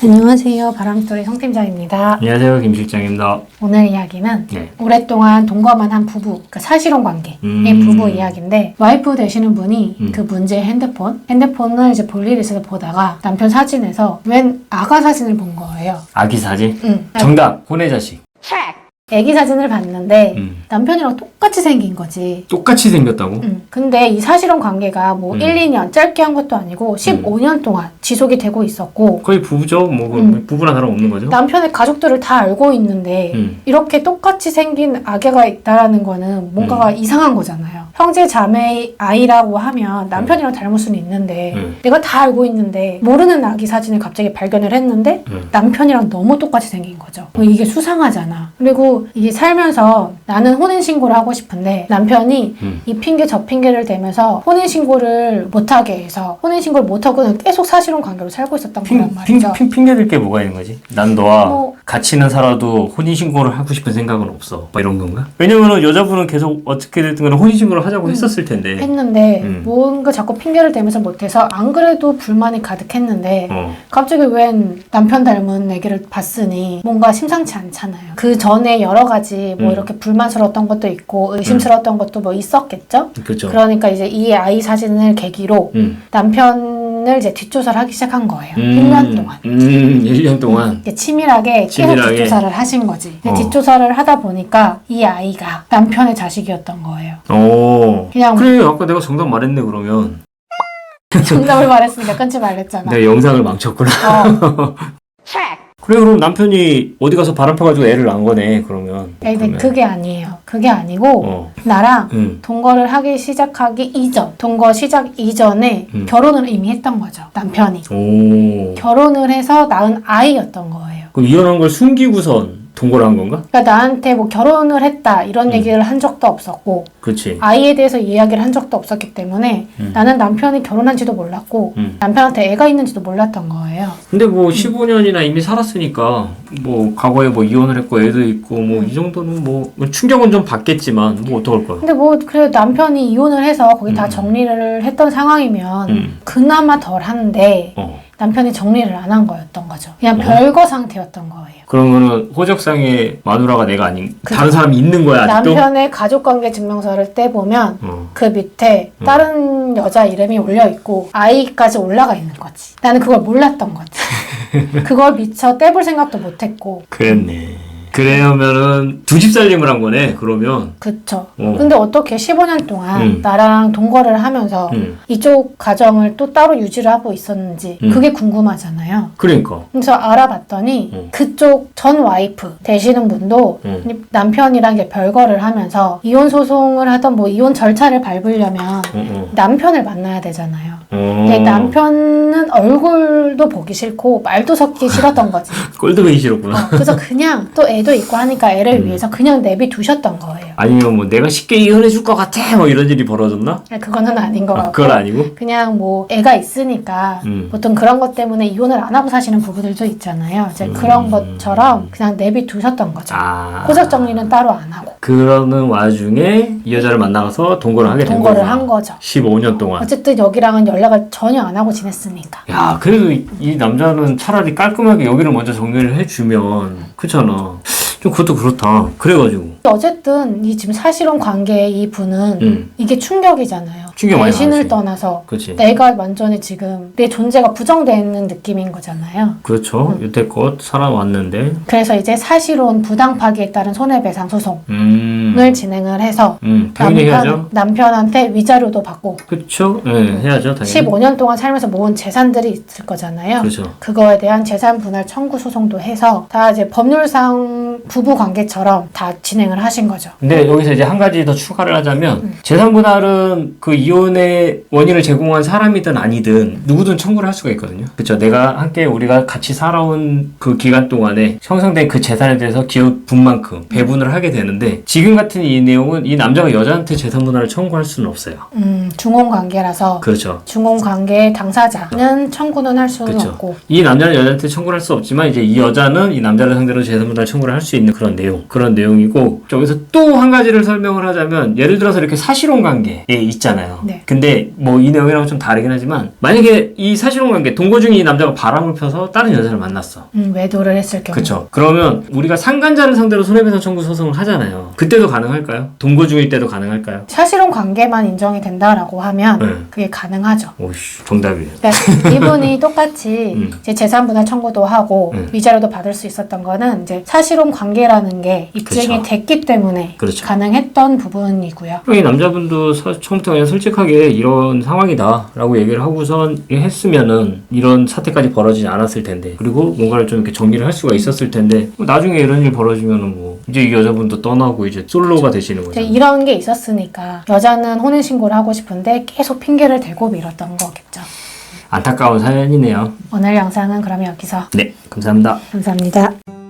안녕하세요. 바람스토리 성팀장입니다. 안녕하세요. 김 실장입니다. 오늘 이야기는 네. 오랫동안 동거만 한 부부, 그러니까 사실혼 관계의 부부 이야기인데, 와이프 되시는 분이 그 문제의 핸드폰을 이제 볼 일이 있어서 보다가 남편 사진에서 웬 아가 사진을 본 거예요. 아기 사진? 응. 정답! 혼의 자식. 애기 사진을 봤는데 남편이랑 똑같이 생긴 거지. 똑같이 생겼다고? 근데 이 사실혼 관계가 뭐 1, 2년 짧게 한 것도 아니고 15년 동안 지속이 되고 있었고, 거의 부부죠. 뭐 부부나 다름없는 거죠. 남편의 가족들을 다 알고 있는데 이렇게 똑같이 생긴 아기가 있다라는 거는 뭔가가 이상한 거잖아요. 형제 자매의 아이라고 하면 남편이랑 닮을 수는 있는데 내가 다 알고 있는데 모르는 아기 사진을 갑자기 발견을 했는데 남편이랑 너무 똑같이 생긴 거죠. 이게 수상하잖아. 그리고 이게 살면서 나는 혼인신고를 하고 싶은데 남편이 이 핑계 저 핑계를 대면서 혼인신고를 못하게 해서 혼인신고를 못하고는 계속 사실혼 관계로 살고 있었던 거란 말이죠. 핑계될 게 뭐가 있는 거지? 난 너와 같이는 살아도 혼인신고를 하고 싶은 생각은 없어. 뭐 이런 건가? 왜냐면은 여자분은 계속 어떻게 됐든 간에 혼인신고를 하자고 했었을 텐데. 했는데 뭔가 자꾸 핑계를 대면서 못해서 안 그래도 불만이 가득했는데 갑자기 웬 남편 닮은 애기를 봤으니 뭔가 심상치 않잖아요. 그 전에 여러 가지 뭐 이렇게 불만스러웠던 것도 있고 의심스러웠던 것도 뭐 있었겠죠? 그렇죠. 그러니까 이제 이 아이 사진을 계기로 남편을 이제 뒷조사를 하기 시작한 거예요. 1년 동안. 1년 동안. 치밀하게 계속 뒷조사를 하신 거지. 뒷조사를 하다 보니까 이 아이가 남편의 자식이었던 거예요. 그냥 그래, 아까 내가 정답 말했네, 그러면. 정답을 말했으니까 끊지 말랬잖아. 내가 영상을 망쳤구나. 그래, 그럼 남편이 어디 가서 바람 펴가지고 애를 낳은 거네, 그러면. 근데 그게 아니에요. 그게 아니고 나랑 동거를 하기 시작하기 이전, 동거 시작 이전에 결혼을 이미 했던 거죠. 남편이. 결혼을 해서 낳은 아이였던 거예요. 그럼 이혼한 걸 숨기고선 동거를 한 건가? 그러니까 나한테 뭐 결혼을 했다 이런 얘기를 한 적도 없었고, 그렇지. 아이에 대해서 이야기를 한 적도 없었기 때문에 나는 남편이 결혼한지도 몰랐고 남편한테 애가 있는지도 몰랐던 거예요. 근데 뭐 15년이나 이미 살았으니까 뭐 과거에 뭐 이혼을 했고 애도 있고 뭐 이 정도는 뭐 충격은 좀 받겠지만 뭐 어떡할 거야. 근데 뭐 그래 남편이 이혼을 해서 거기 다 정리를 했던 상황이면 그나마 덜 한데 남편이 정리를 안 한 거였던 거죠. 그냥 별거 상태였던 거예요. 그러면은 호적상의 마누라가 내가 아닌 다른 사람이 있는 거야, 아직도? 남편의 가족관계 증명서를 떼보면 그 밑에 다른 여자 이름이 올려있고 아이까지 올라가 있는 거지. 나는 그걸 몰랐던 거지. 그걸 미처 떼볼 생각도 못했고. 그랬네. 그러면은 두 집 살림을 한 거네, 그러면. 그쵸. 근데 어떻게 15년 동안 나랑 동거를 하면서 이쪽 가정을 또 따로 유지를 하고 있었는지 그게 궁금하잖아요. 그러니까. 그래서 알아봤더니 그쪽 전 와이프 되시는 분도 남편이랑 이제 별거를 하면서 이혼 소송을 하던 뭐 이혼 절차를 밟으려면 남편을 만나야 되잖아요. 근데 남편은 얼굴도 보기 싫고 말도 섞기 싫었던 거지. 꼴도 보기 싫었구나. 그래서 그냥 또 애도 있고 하니까 애를 위해서 그냥 내비두셨던 거예요. 아니면 뭐 내가 쉽게 이혼해 줄 것 같아 뭐 이런 일이 벌어졌나? 그거는 아닌 것 같고. 그건 아니고? 그냥 뭐 애가 있으니까 보통 그런 것 때문에 이혼을 안 하고 사시는 부부들도 있잖아요. 이제 그런 것처럼 그냥 내비두셨던 거죠. 호적 정리는 따로 안 하고. 그러는 와중에 이 여자를 만나서 동거를 하게 된 거죠. 동거를 한 거죠. 15년 동안. 어쨌든 여기랑은 연락을 전혀 안 하고 지냈으니까. 야, 그래도 이 남자는 차라리 깔끔하게 여기를 먼저 정리를 해주면 그렇잖아. 좀 그것도 그렇다. 그래가지고. 어쨌든 이 지금 사실혼 관계의 이 분은 이게 충격이잖아요. 충격 많이 배신을 받았지. 떠나서 그치. 내가 완전히 지금 내 존재가 부정되는 느낌인 거잖아요. 그렇죠. 여태껏 살아왔는데. 그래서 이제 사실혼 부당 파기에 따른 손해배상 소송을 진행을 해서 당연히 해야죠. 남편한테 위자료도 받고. 그렇죠. 네, 해야죠. 당연히. 15년 동안 살면서 모은 재산들이 있을 거잖아요. 그렇죠. 그거에 대한 재산 분할 청구 소송도 해서 다 이제 법률상 부부 관계처럼 다 진행을 하신 거죠. 근데 여기서 이제 한 가지 더 추가를 하자면 재산 분할은 그 이혼의 원인을 제공한 사람이든 아니든 누구든 청구를 할 수가 있거든요. 그렇죠. 내가 함께 우리가 같이 살아온 그 기간 동안에 형성된 그 재산에 대해서 기업분만큼 배분을 하게 되는데 지금 같은 이 내용은 이 남자가 여자한테 재산 분할을 청구할 수는 없어요. 중혼 관계라서. 그렇죠. 중혼 관계의 당사자는 청구는 할 수는 그렇죠. 없고. 이 남자는 여자한테 청구를 할 수 없지만 이제 이 여자는 이 남자를 상대로 재산 분할 청구를 할 수 있는 그런 내용이고, 여기서 또 한 가지를 설명을 하자면 예를 들어서 이렇게 사실혼 관계에 있잖아요. 거잖아요. 네. 근데 뭐 이 내용이랑 좀 다르긴 하지만 만약에 이 사실혼 관계 동거 중인 이 남자가 바람을 펴서 다른 여자를 만났어. 외도를 했을 경우. 그쵸. 그러면 우리가 상간자를 상대로 손해배상 청구 소송을 하잖아요. 그때도 가능할까요? 동거 중일 때도 가능할까요? 사실혼 관계만 인정이 된다라고 하면 그게 가능하죠. 오씨, 정답이에요. 그러니까 이분이 똑같이 이제 재산분할 청구도 하고 위자료도 받을 수 있었던 거는 이제 사실혼 관계라는 게 입증이 그렇죠. 됐기 때문에 그렇죠. 가능했던 부분이고요. 이 남자분도 처음부터 그냥 솔직하게 이런 상황이다라고 얘기를 하고선 했으면은 이런 사태까지 벌어지지 않았을 텐데, 그리고 뭔가를 좀 이렇게 정리를 할 수가 있었을 텐데, 나중에 이런 일 벌어지면은 뭐 이제 이 여자분도 떠나고 이제 솔로가 되시는 거죠. 이런 게 있었으니까 여자는 혼인 신고를 하고 싶은데 계속 핑계를 대고 미뤘던 거겠죠. 안타까운 사연이네요. 오늘 영상은 그러면 여기서 네, 감사합니다. 감사합니다.